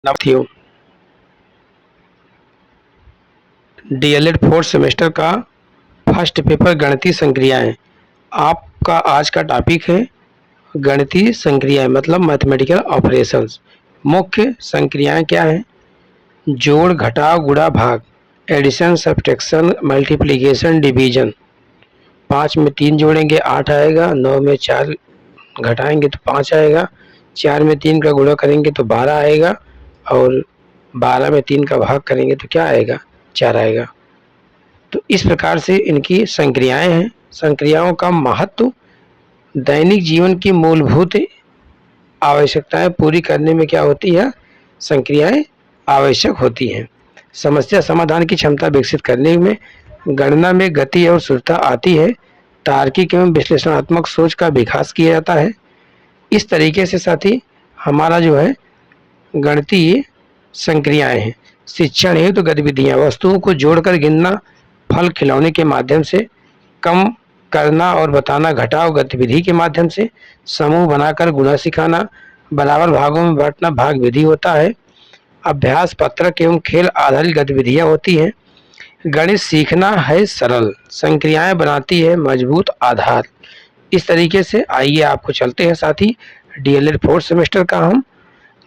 साथियों, DElEd fourth semester का first paper गणितीय संक्रियाएं। आपका आज का टॉपिक है गणितीय संक्रियाएं मतलब मैथमेटिकल ऑपरेशंस। मुख्य संक्रियाएं क्या हैं? जोड़, घटाव, गुणा, भाग, एडिशन, सब्ट्रैक्शन, मल्टीप्लिकेशन, डिवीजन। 5 में 3 जोड़ेंगे 8 आएगा, 9 में 4 घटाएंगे तो 5 आएगा, 4 में 3 का गुणा करेंगे तो 12 आएगा और 12 में 3 का भाग करेंगे तो क्या आएगा? 4 आएगा। तो इस प्रकार से इनकी संक्रियाएं हैं। संक्रियाओं का महत्व दैनिक जीवन की मूलभूत आवश्यकताएं पूरी करने में क्या होती है? संक्रियाएं आवश्यक होती हैं। समस्या समाधान की क्षमता विकसित करने में, गणना में गति और शुद्धता आती है। तार्किक एवं विश्लेषणात्मक सोच का विकास किया जाता है। इस तरीके से साथी हमारा जो है गणितीय संक्रियाएं हैं। शिक्षण हेतु गतिविधियां, वस्तुओं को जोड़कर गिनना, फल खिलौने के माध्यम से, कम करना और बताना घटाव गतिविधि के माध्यम से, समूह बनाकर गुणा सिखाना, बराबर भागों में बांटना भाग विधि होता है। अभ्यास पत्रक एवं खेल आधारित गतिविधियां होती हैं। गणित सीखना है सरल, संक्रियाएं बनाती है मजबूत आधार। इस तरीके से आइए आपको चलते हैं साथी डीएलएड फोर्थ सेमेस्टर का हम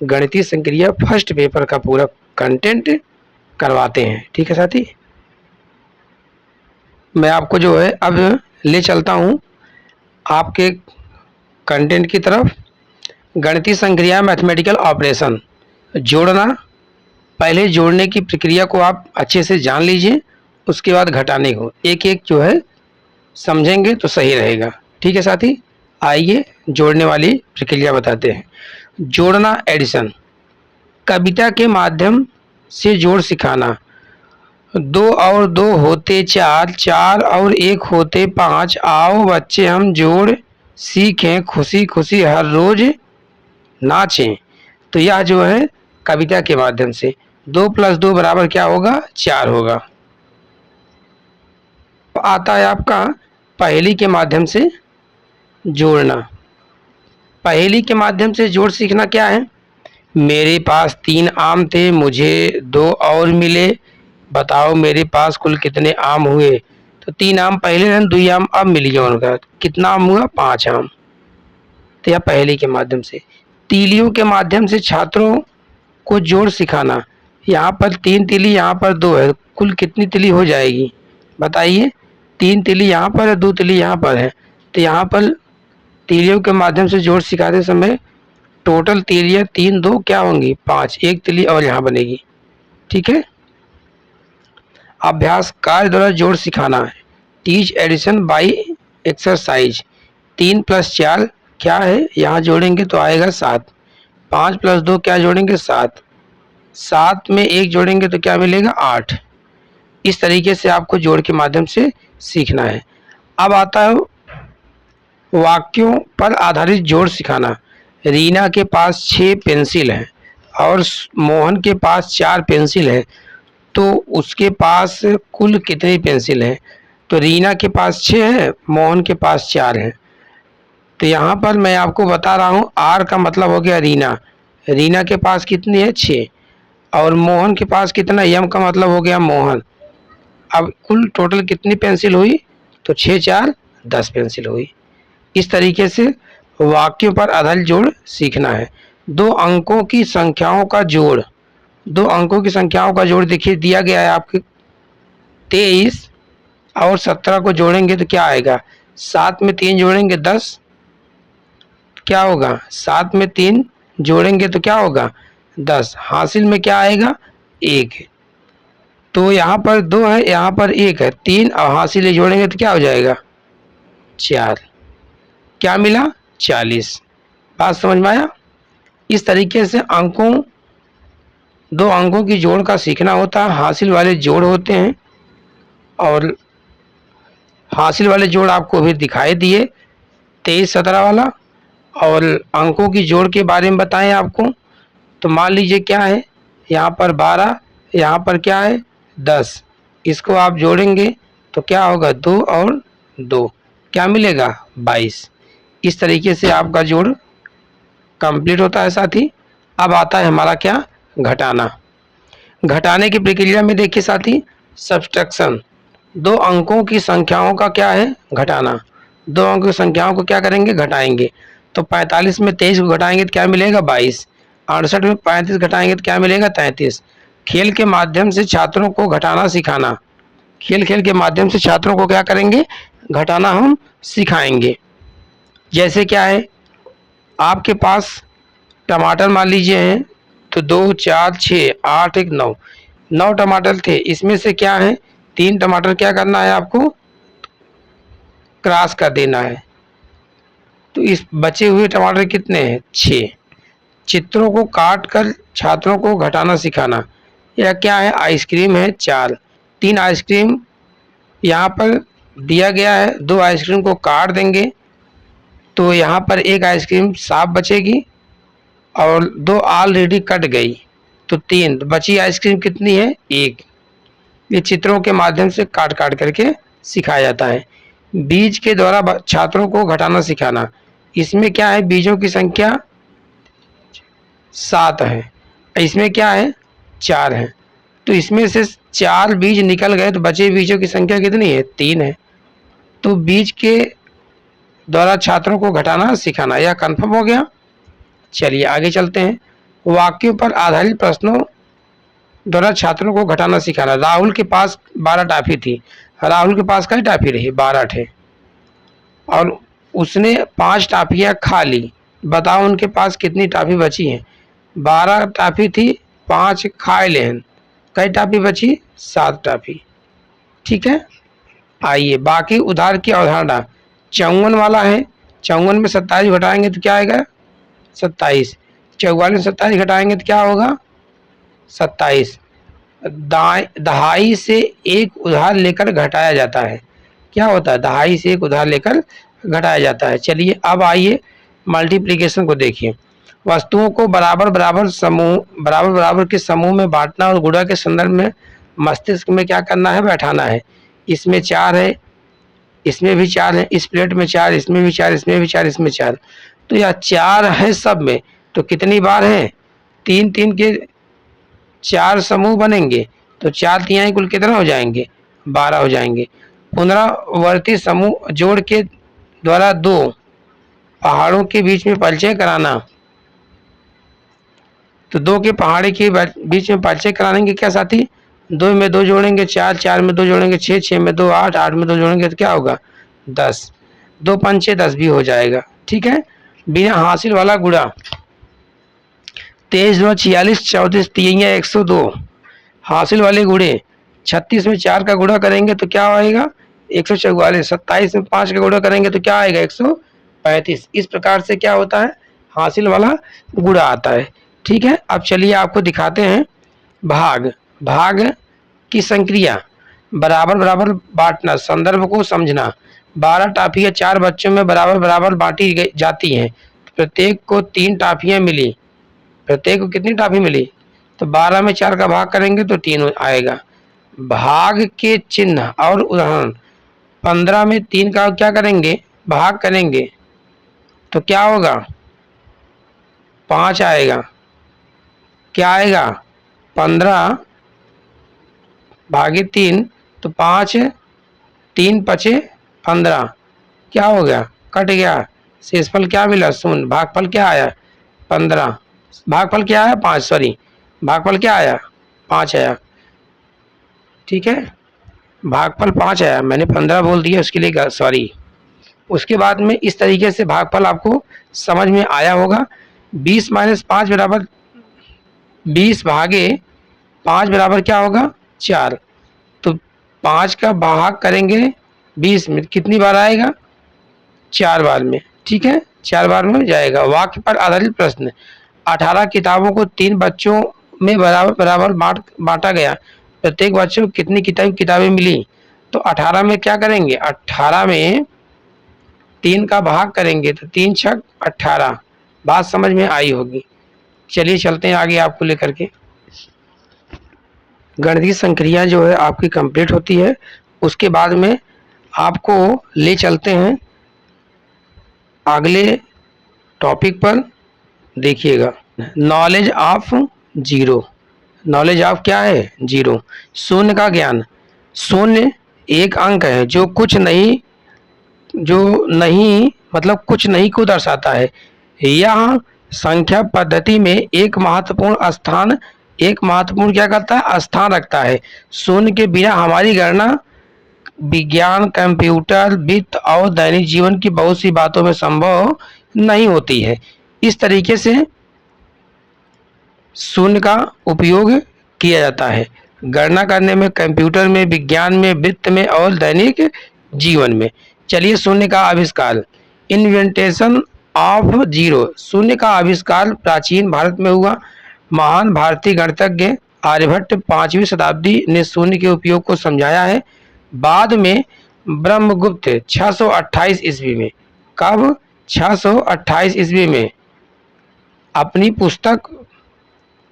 गणितीय संक्रिया फर्स्ट पेपर का पूरा कंटेंट करवाते हैं। ठीक है साथी, मैं आपको जो है अब ले चलता हूं आपके कंटेंट की तरफ। गणितीय संक्रिया मैथमेटिकल ऑपरेशन। जोड़ना, पहले जोड़ने की प्रक्रिया को आप अच्छे से जान लीजिए, उसके बाद घटाने को एक एक जो है समझेंगे तो सही रहेगा। ठीक है साथी, आइए जोड़ने वाली प्रक्रिया बताते हैं। जोड़ना, एडिशन, कविता के माध्यम से जोड़ सिखाना। 2 और 2 होते 4, 4 और 1 होते 5। आओ बच्चे हम जोड़ सीखें, खुशी खुशी हर रोज नाचें। तो यह जो है कविता के माध्यम से 2 + 2 बराबर क्या होगा? 4 होगा। तो आता है आपका पहेली के माध्यम से जोड़ना। पहेली के माध्यम से जोड़ सीखना क्या है? मेरे पास 3 आम थे, मुझे 2 और मिले, बताओ मेरे पास कुल कितने आम हुए? तो 3 आम पहले हैं, 2 आम अब मिल गया उनका, कितना आम हुआ? 5 आम। तो यह पहेली के माध्यम से। तीलियों के माध्यम से छात्रों को जोड़ सिखाना। यहाँ पर 3 तीली, यहाँ पर 2 है, कुल कितनी तीली हो जाएगी बताइए? 3 तीली यहाँ पर है, 2 तीली यहाँ पर है, तो यहाँ पर तीलियों के माध्यम से जोड़ सिखाते समय टोटल तीलियां 3 2 क्या होंगी? 5, एक तीली और यहाँ बनेगी। ठीक है। अभ्यास कार्य द्वारा जोड़ सिखाना है। Teach addition bye exercise. 3 + 4 क्या है? यहाँ जोड़ेंगे तो आएगा 7। 5 + 2 क्या जोड़ेंगे? 7। 7 में 1 जोड़ेंगे तो क्या मिलेगा? 8। इस तरीके से आपको जोड़ के माध्यम से सीखना है। अब आता है वाक्यों पर आधारित जोड़ सिखाना। रीना के पास 6 पेंसिल हैं और मोहन के पास 4 पेंसिल है, तो उसके पास कुल कितनी पेंसिल है? तो रीना के पास 6 है, मोहन के पास 4 है। तो यहाँ पर मैं आपको बता रहा हूँ आर का मतलब हो गया रीना। रीना के पास कितनी है? 6। और मोहन के पास कितना? यम का मतलब हो गया मोहन। अब कुल टोटल कितनी पेंसिल हुई? तो 6 4 10 पेंसिल हुई। इस तरीके से वाक्यों पर आधारित जोड़ सीखना है। 2 अंकों की संख्याओं का जोड़। 2 अंकों की संख्याओं का जोड़ देखिए दिया गया है आपके 23 और 17 को जोड़ेंगे तो क्या आएगा? 7 में 3 जोड़ेंगे 10, क्या होगा? 7 में 3 जोड़ेंगे तो क्या होगा? 10। हासिल में क्या आएगा? 1। तो यहाँ पर 2 है, यहाँ पर 1 है, 3 और हासिल जोड़ेंगे तो क्या हो जाएगा? 4। क्या मिला? 40। बात समझ में आया? इस तरीके से 2 अंकों की जोड़ का सीखना होता है। हासिल वाले जोड़ होते हैं और हासिल वाले जोड़ आपको भी दिखाई दिए 23 17 वाला। और अंकों की जोड़ के बारे में बताएं आपको, तो मान लीजिए क्या है, यहाँ पर 12, यहाँ पर क्या है? 10। इसको आप जोड़ेंगे तो क्या होगा? 2 और 2 क्या मिलेगा? 22। इस तरीके से आपका जोड़ कंप्लीट होता है साथी। अब आता है हमारा क्या? घटाना। घटाने की प्रक्रिया में देखिए साथी, सब्सट्रैक्शन, दो अंकों की संख्याओं का क्या है, घटाना। दो अंकों की संख्याओं को क्या करेंगे, घटाएंगे। तो 45 में 23 को घटाएंगे तो क्या मिलेगा, 22। 68 में 35 घटाएंगे तो क्या मिलेगा, 33। खेल के माध्यम से छात्रों को घटाना सिखाना, खेल खेल के माध्यम से छात्रों को क्या करेंगे, घटाना हम सिखाएंगे। जैसे क्या है, आपके पास टमाटर मान लीजिए हैं, तो 2 4 6 8 1 9, 9 टमाटर थे। इसमें से क्या है, 3 टमाटर क्या करना है आपको, क्रॉस कर देना है। तो इस बचे हुए टमाटर कितने हैं, 6। चित्रों को काट कर छात्रों को घटाना सिखाना। यह क्या है, आइसक्रीम है 4, 3 आइसक्रीम यहाँ पर दिया गया है, 2 आइसक्रीम को काट देंगे तो यहाँ पर एक आइसक्रीम साफ बचेगी और 2 ऑलरेडी कट गई तो 3 बची आइसक्रीम कितनी है, 1। ये चित्रों के माध्यम से काट काट करके सिखाया जाता है। बीज के द्वारा छात्रों को घटाना सिखाना, इसमें क्या है, बीजों की संख्या 7 है, इसमें क्या है, 4 है। तो इसमें से 4 बीज निकल गए तो बचे बीजों की संख्या कितनी है, 3 है। तो बीज के द्वारा छात्रों को घटाना सिखाना, यह कंफर्म हो गया। चलिए आगे चलते हैं। वाक्यों पर आधारित प्रश्नों द्वारा छात्रों को घटाना सिखाना। राहुल के पास 12 टॉफी थी। राहुल के पास कई टॉफी रही, 12 थे, और उसने 5 टॉफियां खा ली। बताओ उनके पास कितनी टॉफी बची हैं। 12 टॉफी थी, 5 खा लें, कई टॉफी बची, 7 टॉफी। ठीक है, आइए बाकी उधार की अवधारणा। 54 वाला है, 54 में 27 घटाएंगे तो क्या आएगा, 27। 44 में 27 घटाएंगे तो क्या होगा, 27। दहाई से एक उधार लेकर घटाया जाता है, क्या होता है, दहाई से एक उधार लेकर घटाया जाता है। चलिए अब आइए मल्टीप्लिकेशन को देखिए। वस्तुओं को बराबर बराबर के समूह में बांटना और गुणा के संदर्भ में मस्तिष्क में क्या करना है, बैठाना है। इसमें 4 है, इसमें भी 4 है, इस प्लेट में 4, इसमें भी 4, इसमें भी 4, इसमें 4। तो यह 4 है सब में, तो कितनी बार है, 3 3 के 4 समूह बनेंगे तो 4 तिहाई कुल कितना हो जाएंगे, 12 हो जाएंगे। पुनरावर्ती समूह जोड़ के द्वारा 2 पहाड़ों के बीच में परिचय कराना। तो 2 के पहाड़ी के बीच में परिचय कराने के क्या साथी, 2 में 2 जोड़ेंगे 4, 4 में 2 जोड़ेंगे 6, 6 में 2 8, 8 में 2 जोड़ेंगे तो क्या होगा, 10। 2 पंचे 10 भी हो जाएगा। ठीक है, बिना हासिल वाला गुणा। 23 2 46, 34 3 102। हासिल वाले गुणे, 36 में 4 का गुणा करेंगे तो क्या आएगा, 144। 27 में 5 का गुणा करेंगे तो क्या आएगा, 135। इस प्रकार से क्या होता है, हासिल वाला गुणा आता है। ठीक है, अब चलिए आपको दिखाते हैं भाग। भाग की संक्रिया, बराबर बराबर बांटना, संदर्भ को समझना। 12 टॉफियां 4 बच्चों में बराबर बराबर बांटी जाती हैं, प्रत्येक को 3 टॉफियां मिली। प्रत्येक को कितनी टॉफी मिली, तो 12 में 4 का भाग करेंगे तो 3 आएगा। भाग के चिन्ह और उदाहरण। 15 में 3 का क्या करेंगे, भाग करेंगे तो क्या होगा, 5 आएगा। क्या आएगा, 15 भागे 3 तो 5, 3 पचे 15, क्या हो गया, कट गया। शेषफल क्या मिला, 0। भागफल क्या आया, 15। भागफल क्या आया, 5, सॉरी, भागफल क्या आया, 5 आया। ठीक है, भागफल 5 आया, मैंने 15 बोल दिया, उसके लिए सॉरी। उसके बाद में इस तरीके से भागफल आपको समझ में आया होगा। 20 माइनस 5 बराबर 20 भागे 5 बराबर क्या होगा, 4। तो 5 का भाग करेंगे 20 में, कितनी बार आएगा, 4 बार में। ठीक है, 4 बार में जाएगा। वाक्य पर आधारित प्रश्न। 18 किताबों को 3 बच्चों में बराबर बराबर बांटा गया, प्रत्येक बच्चे को कितनी किताबें मिली। तो 18 में क्या करेंगे, 18 में 3 का भाग करेंगे तो 3 छक 18। बात समझ में आई होगी। चलिए चलते हैं आगे आपको लेकर के। गणितीय संक्रिया जो है आपकी कंप्लीट होती है, उसके बाद में आपको ले चलते हैं अगले टॉपिक पर। देखिएगा, knowledge of zero. Knowledge of क्या है, जीरो। शून्य का ज्ञान, शून्य एक अंक है जो नहीं मतलब कुछ नहीं को दर्शाता है। यह संख्या पद्धति में एक महत्वपूर्ण क्या करता है, स्थान रखता है। शून्य के बिना हमारी गणना विज्ञान, कंप्यूटर, वित्त और दैनिक जीवन की बहुत सी बातों में संभव नहीं होती है। इस तरीके से शून्य का उपयोग किया जाता है गणना करने में, कंप्यूटर में, विज्ञान में, वित्त में और दैनिक जीवन में। चलिए, शून्य का आविष्कार, इन्वेंटेशन ऑफ जीरो। शून्य का आविष्कार प्राचीन भारत में हुआ। महान भारतीय गणितज्ञ आर्यभट्ट 5वीं शताब्दी ने शून्य के उपयोग को समझाया है। बाद में ब्रह्मगुप्त 628 ईस्वी में, कब, 628 ईस्वी में अपनी पुस्तक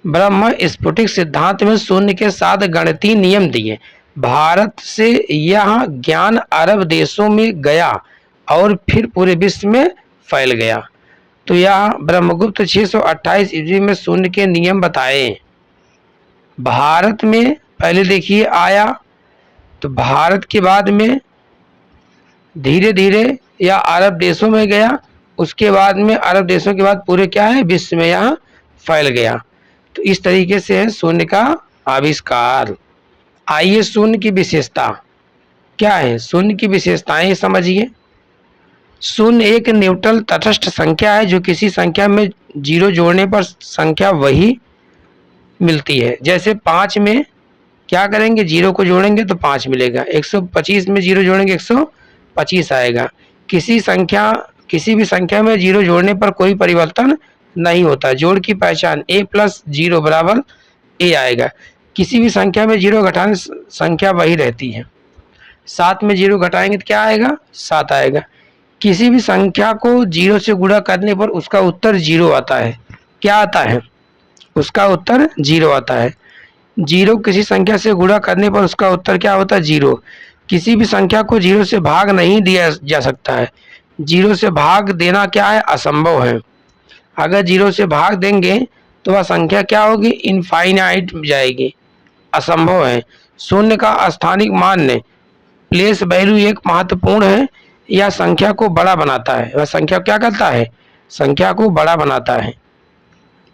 ब्रह्म स्फुटिक सिद्धांत में शून्य के साथ गणितीय नियम दिए। भारत से यह ज्ञान अरब देशों में गया और फिर पूरे विश्व में फैल गया। तो यह ब्रह्मगुप्त 628 ईस्वी में शून्य के नियम बताए। भारत में पहले देखिए आया, तो भारत के बाद में धीरे धीरे यह अरब देशों में गया, उसके बाद में अरब देशों के बाद पूरे क्या है, विश्व में यह फैल गया। तो इस तरीके से है शून्य का आविष्कार। आइए शून्य की विशेषता क्या है, शून्य की विशेषताएं समझिए। शून्य एक न्यूट्रल तटस्थ संख्या है जो किसी संख्या में जीरो जोड़ने पर संख्या वही मिलती है। जैसे 5 में क्या करेंगे, जीरो को जोड़ेंगे तो 5 मिलेगा। 125 में जीरो जोड़ेंगे 125 आएगा। किसी भी संख्या में जीरो जोड़ने पर कोई परिवर्तन नहीं होता। जोड़ की पहचान a प्लस जीरो बराबर a आएगा। किसी भी संख्या में जीरो घटाने संख्या वही रहती है। 7 में जीरो घटाएंगे तो क्या आएगा, 7 आएगा। किसी भी संख्या को जीरो से गुणा करने पर उसका उत्तर जीरो आता है। क्या आता है, उसका उत्तर जीरो आता है। जीरो किसी संख्या से गुणा करने पर उसका उत्तर क्या होता है, जीरो। किसी भी संख्या को जीरो से भाग नहीं दिया जा सकता है। जीरो से भाग देना क्या है, असंभव है। अगर जीरो से भाग देंगे तो वह संख्या क्या होगी, इनफाइनाइट जाएगी, असंभव है। शून्य का स्थानिक मान प्लेस वैल्यू एक महत्वपूर्ण है। यह संख्या को बड़ा बनाता है। वह संख्या क्या करता है, संख्या को बड़ा बनाता है।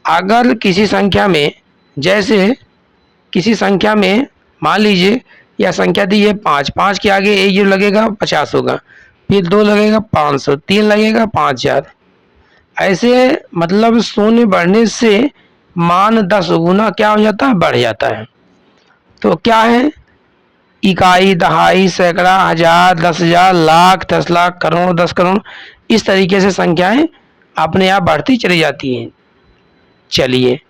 अगर किसी संख्या में, जैसे किसी संख्या में मान लीजिए यह संख्या दी है 5, 5 के आगे एक जीरो लगेगा 50 होगा, फिर 2 लगेगा 500, 3 लगेगा 5000। ऐसे मतलब शून्य बढ़ने से मान 10 गुना क्या हो जाता है, बढ़ जाता है। तो क्या है, इकाई, दहाई, सैकड़ा, हजार, 10,000, लाख, 10 लाख, करोड़, 10 करोड़, इस तरीके से संख्याएं अपने आप बढ़ती चली जाती हैं। चलिए,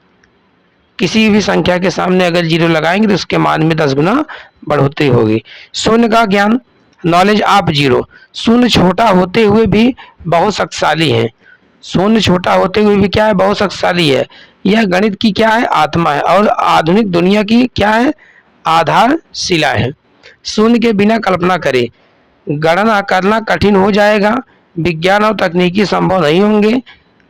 किसी भी संख्या के सामने अगर जीरो लगाएंगे तो उसके मान में 10 गुना बढ़ोतरी होगी। शून्य का ज्ञान, नॉलेज ऑफ जीरो। शून्य छोटा होते हुए भी बहुत शक्तिशाली है। शून्य छोटा होते हुए भी क्या है, बहुत शक्तिशाली है। यह गणित की क्या है, आत्मा है और आधुनिक दुनिया की क्या है, आधारशिला है। शून्य के बिना कल्पना करें, गणना करना कठिन हो जाएगा। विज्ञान और तकनीकी संभव नहीं होंगे।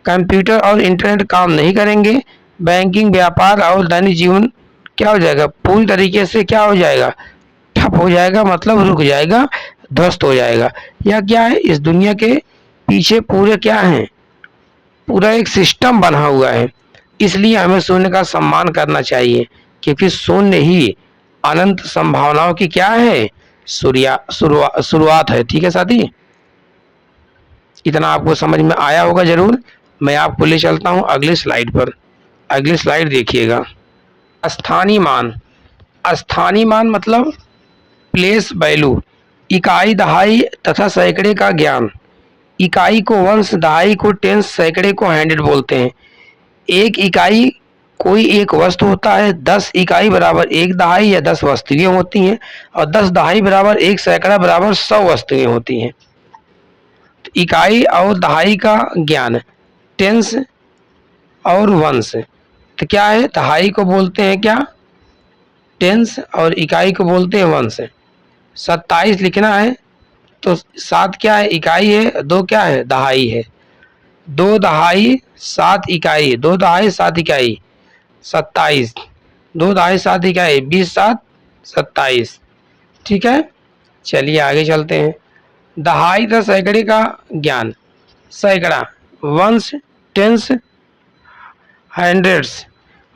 कंप्यूटर और इंटरनेट काम नहीं करेंगे। बैंकिंग, व्यापार और दैनिक जीवन क्या हो जाएगा, पूरी तरीके से क्या हो जाएगा, ठप हो जाएगा, मतलब रुक जाएगा, ध्वस्त हो जाएगा। यह क्या है, इस दुनिया के पीछे पूरे क्या है, पूरा एक सिस्टम बना हुआ है। इसलिए हमें शून्य का सम्मान करना चाहिए, क्योंकि शून्य ही अनंत संभावनाओं की क्या है, शुरुआत है। ठीक है साथी, इतना आपको समझ में आया होगा जरूर। मैं आपको ले चलता हूं अगली स्लाइड पर। अगली स्लाइड देखिएगा। स्थानीय मान। स्थानीय मान मतलब प्लेस वैल्यू। इकाई, दहाई तथा सैकड़े का ज्ञान। इकाई को वंश, दहाई को टेंस, सैकड़े को हंड्रेड बोलते हैं। एक इकाई कोई एक वस्तु होता है। 10 इकाई बराबर 1 दहाई या 10 वस्तुएं होती हैं, और 10 दहाई बराबर 1 सैकड़ा बराबर 100 वस्तुएं होती हैं। तो इकाई और दहाई का ज्ञान, टेंस और वंश। तो क्या है, दहाई को बोलते हैं क्या, टेंस, और इकाई को बोलते हैं वंश। 27 लिखना है तो 7 क्या है, इकाई है, 2 क्या है, दहाई है। 2 दहाई 7 इकाई, 2 दहाई 7 इकाई, 27। 2 दहाई 7 इकाई, 20 7 27। ठीक है, चलिए आगे चलते हैं। दहाई तथा सैकड़े का ज्ञान। सैकड़ा, वंस, टेंस, हंड्रेड्स,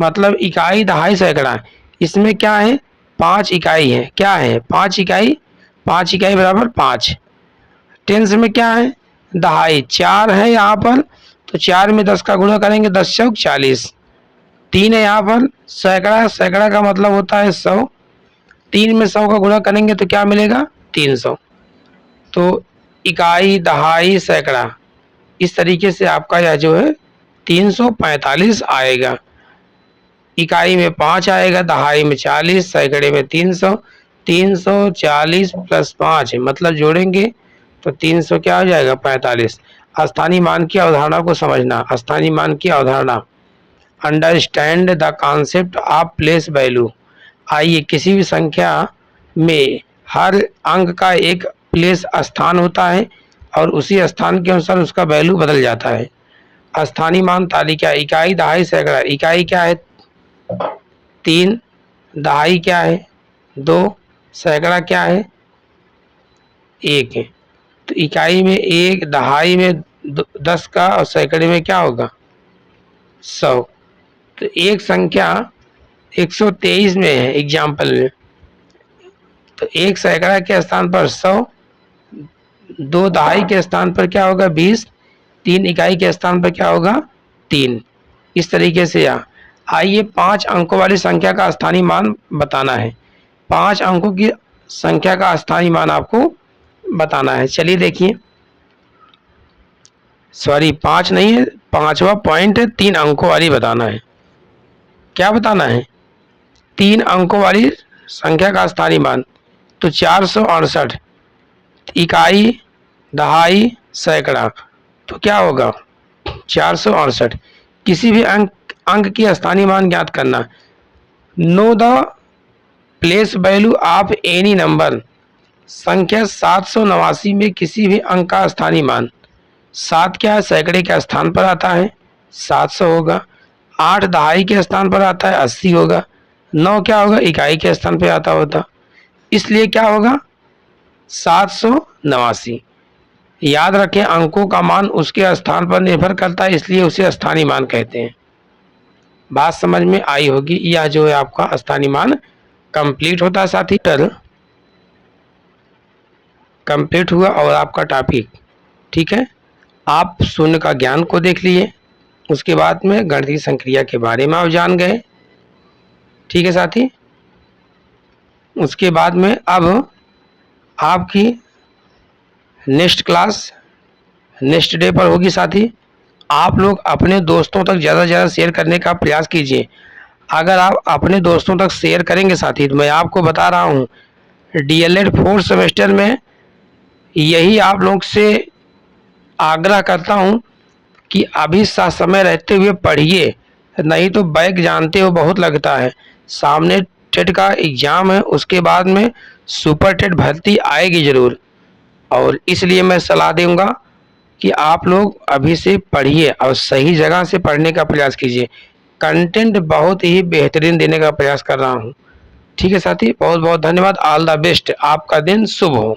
मतलब इकाई, दहाई, सैकड़ा। इसमें क्या है, 5 इकाई है। क्या है, 5 इकाई। 5 इकाई बराबर 5। टेंस में क्या है, दहाई, 4 है यहाँ पर, तो 4 में 10 का गुणा करेंगे, 10 चौक 40। 3 है यहाँ पर। सैकड़ा, सैकड़ा का मतलब होता है 100। 3 में 100 का गुणा करेंगे तो क्या मिलेगा, 300। तो इकाई, दहाई, सैकड़ा, इस तरीके से आपका यह जो है 345 आएगा। इकाई में 5 आएगा, दहाई में 40, सैकड़े में 300। 340 प्लस 5 मतलब जोड़ेंगे तो 300 क्या हो जाएगा, 45। स्थानीय मान की अवधारणा को समझना। स्थानीय मान की अवधारणा, understand the concept of place value. आइए, किसी भी संख्या में हर अंक का एक प्लेस स्थान होता है और उसी स्थान के अनुसार उसका वैल्यू बदल जाता है। स्थानीय मान तालिका, इकाई, दहाई, सैकड़ा। इकाई क्या है, 3। दहाई क्या है, 2। सैकड़ा क्या है, 1 है। तो इकाई में 1, दहाई में 10 का, और सैकड़े में क्या होगा, 100। तो एक संख्या 123 में है एग्जाम्पल में, तो 1 सैकड़ा के स्थान पर 100, 2 दहाई के स्थान पर क्या होगा, 20, 3 इकाई के स्थान पर क्या होगा, 3। इस तरीके से आइए 5 अंकों वाली संख्या का स्थानीय मान बताना है। 5 अंकों की संख्या का स्थानीय मान आपको बताना है। चलिए देखिए, सॉरी 5 नहीं है, 5वां पॉइंट है, 3 अंकों वाली बताना है। क्या बताना है, 3 अंकों वाली संख्या का स्थानीय मान। तो 468 इकाई, दहाई, सैकड़ा, तो क्या होगा, 468। किसी भी अंक की स्थानीय मान ज्ञात करना। Know the place value of any number. संख्या 789 में किसी भी अंक का स्थानीय मान। 7 क्या है, सैकड़े के स्थान पर आता है, 700 होगा। 8 दहाई के स्थान पर आता है, 80 होगा। 9 क्या होगा, इकाई के स्थान पर आता होता, इसलिए क्या होगा, 789। याद रखें, अंकों का मान उसके स्थान पर निर्भर करता है, इसलिए उसे स्थानीय मान कहते हैं। बात समझ में आई होगी। यह जो है आपका स्थानीय मान कंप्लीट होता है साथी। कंप्लीट हुआ और आपका टॉपिक, ठीक है। आप शून्य का ज्ञान को देख लिए, उसके बाद में गणितीय संक्रिया के बारे में आप जान गए, ठीक है साथी। उसके बाद में अब आपकी नेक्स्ट क्लास नेक्स्ट डे पर होगी साथी। आप लोग अपने दोस्तों तक ज़्यादा से ज़्यादा शेयर करने का प्रयास कीजिए। अगर आप अपने दोस्तों तक शेयर करेंगे साथी, तो मैं आपको बता रहा हूँ डीएलएड 4th सेमेस्टर में यही आप लोग से आग्रह करता हूँ कि अभी समय रहते हुए पढ़िए, नहीं तो बैक जानते हो बहुत लगता है। सामने टेट का एग्ज़ाम है, उसके बाद में सुपर टेट भर्ती आएगी ज़रूर, और इसलिए मैं सलाह दूंगा कि आप लोग अभी से पढ़िए और सही जगह से पढ़ने का प्रयास कीजिए। कंटेंट बहुत ही बेहतरीन देने का प्रयास कर रहा हूँ, ठीक है साथी। बहुत बहुत धन्यवाद। ऑल द बेस्ट, आपका दिन शुभ हो।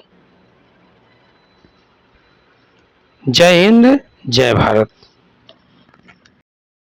जय हिंद, जय भारत।